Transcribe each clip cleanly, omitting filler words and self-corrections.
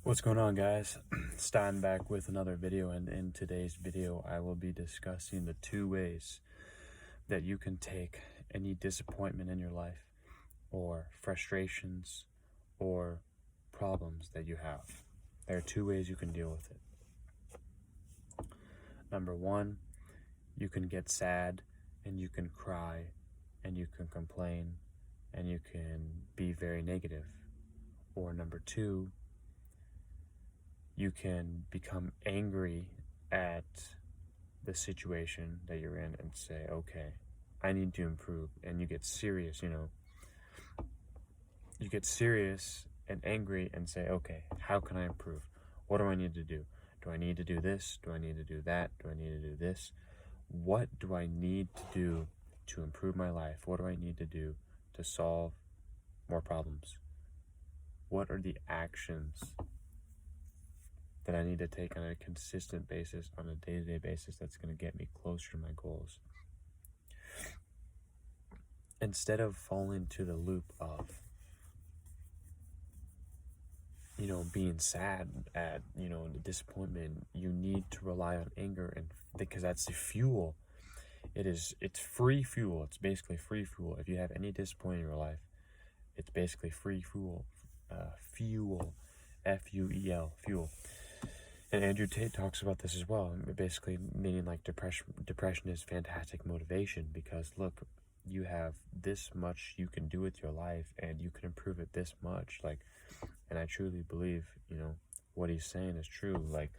What's going on, guys? Stein back with another video, and in today's video I will be discussing the two ways that you can take any disappointment in your life or frustrations or problems that you have. There are two ways you can deal with it. Number one, you can get sad and you can cry and you can complain and you can be very negative. Or number two, you can become angry at the situation that you're in and say, okay, I need to improve. And you get serious, you get serious and angry and say, okay, how can I improve? What do I need to do? Do I need to do this? Do I need to do that? Do I need to do this? What do I need to do to improve my life? What do I need to do to solve more problems? What are the actions that I need to take on a consistent basis, on a day-to-day basis, that's going to get me closer to my goals? Instead of falling to the loop of, being sad at, the disappointment, you need to rely on anger, and because that's the fuel. It's free fuel. It's basically free fuel. If you have any disappointment in your life, it's basically free fuel. Fuel. F-U-E-L. Fuel. And Andrew Tate talks about this as well, basically meaning like depression is fantastic motivation, because look, you have this much you can do with your life and you can improve it this much. And I truly believe, what he's saying is true. Like,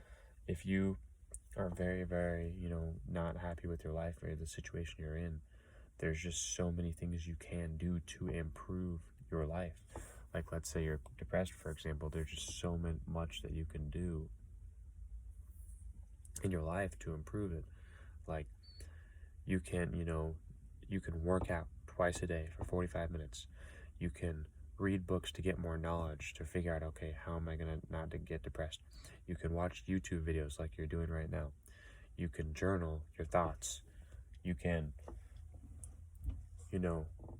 if you are very, very, not happy with your life or the situation you're in, there's just so many things you can do to improve your life. Like, let's say you're depressed, for example, there's just so much that you can do in your life to improve it. Like, you can, you can work out twice a day for 45 minutes. You can read books to get more knowledge, to figure out, okay, how am I going to not to get depressed? You can watch YouTube videos like you're doing right now. You can journal your thoughts. You can,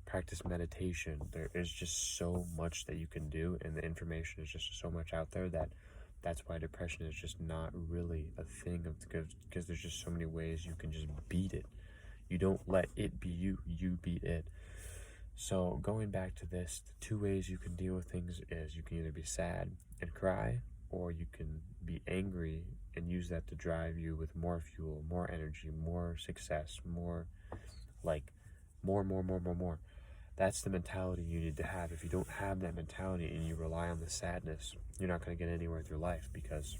practice meditation. There is just so much that you can do, and the information is just so much out there that's why depression is just not really a thing, because there's just so many ways you can just beat it. You don't let it be you, you beat it. So going back to this, the two ways you can deal with things is you can either be sad and cry, or you can be angry and use that to drive you with more fuel, more energy, more success, more. That's the mentality you need to have. If you don't have that mentality and you rely on the sadness, you're not going to get anywhere with your life, because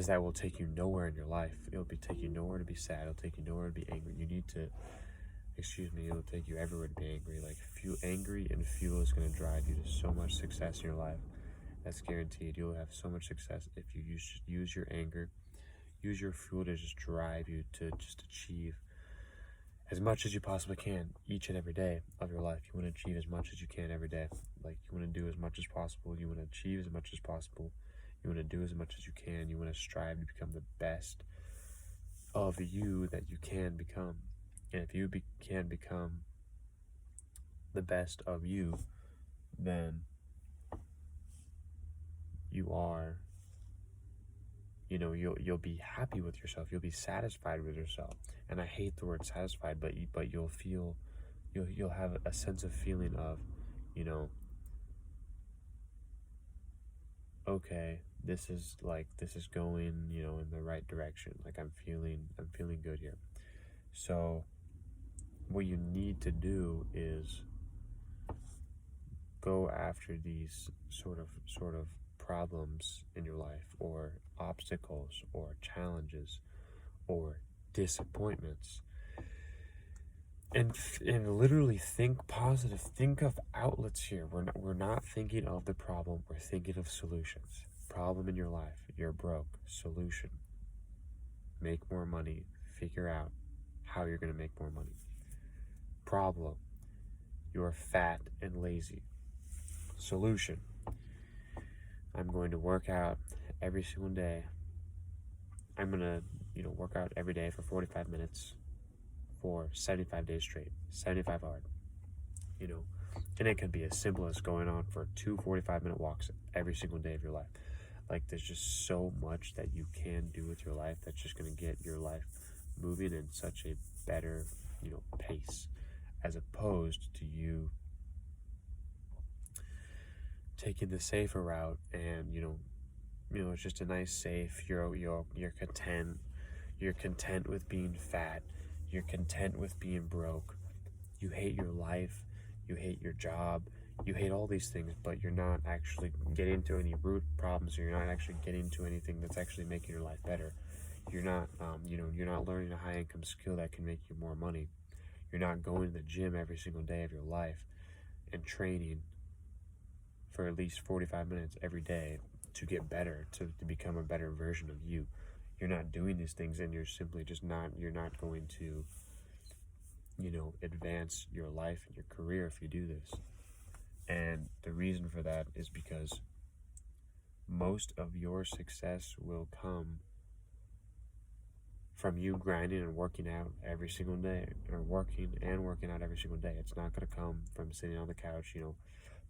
that will take you nowhere in your life. It'll take you nowhere to be sad. It'll take you nowhere to be angry. It'll take you everywhere to be angry. Like, angry and fuel is going to drive you to so much success in your life. That's guaranteed. You'll have so much success if you use your anger, use your fuel to just drive you to just achieve as much as you possibly can each and every day of your life. You want to achieve as much as you can every day. Like, you want to do as much as possible. You want to achieve as much as possible. You want to do as much as you can. You want to strive to become the best of you that you can become. And if you can become the best of you, then you are, you'll be happy with yourself. You'll be satisfied with yourself. And I hate the word satisfied, but you'll have a sense of feeling of, okay, this is going, in the right direction. Like, I'm feeling good here. So what you need to do is go after these sort of problems in your life, or obstacles, or challenges, or disappointments, and literally think positive. Think of outlets here. We're not thinking of the problem. We're thinking of solutions. Problem in your life: you're broke. Solution: make more money. Figure out how you're going to make more money. Problem: you're fat and lazy. Solution: I'm going to work out every single day. I'm going to, work out every day for 45 minutes for 75 days straight. 75 hard. And it can be as simple as going on for 2 45-minute walks every single day of your life. Like, there's just so much that you can do with your life that's just going to get your life moving in such a better, pace, as opposed to you taking the safer route. And it's just a nice safe. You're content. You're content with being fat. You're content with being broke. You hate your life. You hate your job. You hate all these things, but you're not actually getting to any root problems, or you're not actually getting to anything that's actually making your life better. You're not, you're not learning a high-income skill that can make you more money. You're not going to the gym every single day of your life and training for at least 45 minutes every day to get better, to become a better version of you. You're not doing these things, and you're simply just not, you're not going to, advance your life and your career if you do this. And the reason for that is because most of your success will come from you grinding and working out every single day, or working out every single day. It's not going to come from sitting on the couch.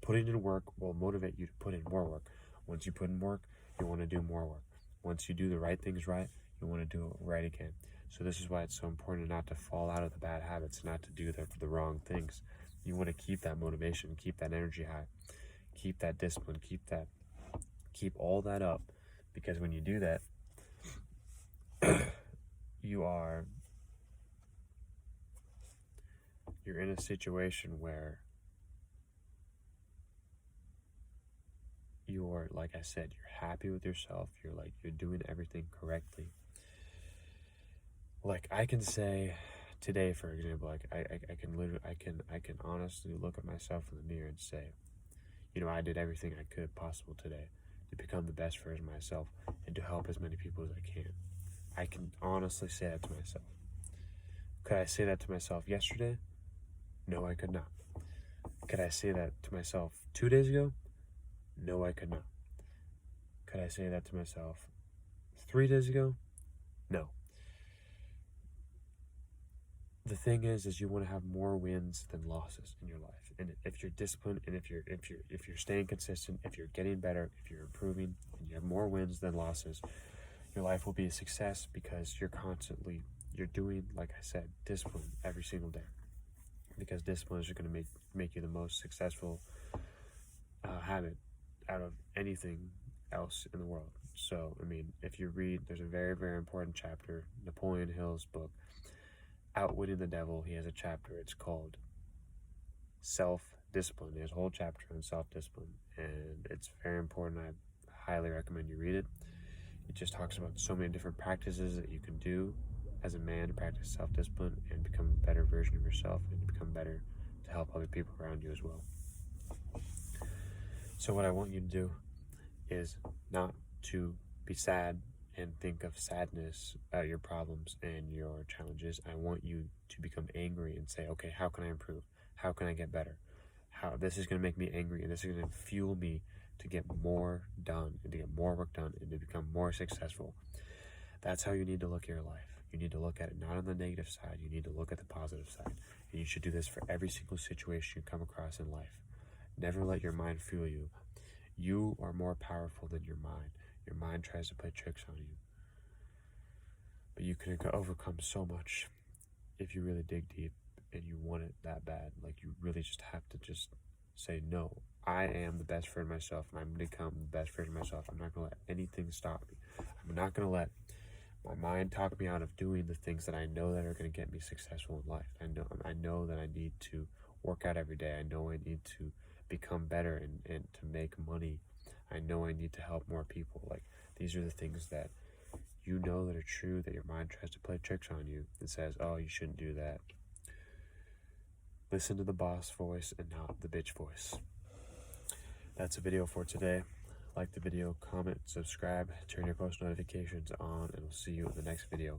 Putting in work will motivate you to put in more work. Once you put in work, you want to do more work. Once you do the right things right, you want to do it right again. So this is why it's so important not to fall out of the bad habits, not to do the wrong things. You want to keep that motivation, keep that energy high, keep that discipline, keep all that up, because when you do that, you're in a situation where you're, like I said, you're happy with yourself. You're doing everything correctly. Like, I can say today, for example, like I can honestly look at myself in the mirror and say, I did everything I could possible today to become the best version of myself and to help as many people as I can. I can honestly say that to myself. Could I say that to myself yesterday? No, I could not. Could I say that to myself 2 days ago? No, I could not. Could I say that to myself 3 days ago? No. The thing is you want to have more wins than losses in your life. And if you're disciplined, and if you're staying consistent, if you're getting better, if you're improving, and you have more wins than losses, your life will be a success, because you're doing, like I said, discipline every single day. Because discipline is going to make you the most successful habit out of anything else in the world. So, if you read, there's a very, very important chapter, Napoleon Hill's book, Outwitting the Devil. He has a chapter, it's called Self-Discipline. There's a whole chapter on self-discipline, and it's very important. I highly recommend you read it. It just talks about so many different practices that you can do as a man to practice self-discipline and become a better version of yourself, and to become better to help other people around you as well. So what I want you to do is not to be sad and think of sadness about your problems and your challenges. I want you to become angry and say, okay, how can I improve? How can I get better? This is going to make me angry, and this is going to fuel me to get more done, and to get more work done, and to become more successful. That's how you need to look at your life. You need to look at it not on the negative side. You need to look at the positive side. And you should do this for every single situation you come across in life. Never let your mind fool you. You are more powerful than your mind. Your mind tries to play tricks on you. But you can overcome so much if you really dig deep and you want it that bad. Like, you really just have to just say, no, I am the best version of myself, and I'm going to become the best version of myself. I'm not going to let anything stop me. I'm not going to let my mind talk me out of doing the things that I know that are going to get me successful in life. I know that I need to work out every day. I know I need to become better and to make money. I know I need to help more people. Like, these are the things that you know that are true, that your mind tries to play tricks on you and says, oh, you shouldn't do that. Listen to the boss voice and not the bitch voice. That's a video for today. Like the video, comment, subscribe, turn your post notifications on, and we'll see you in the next video.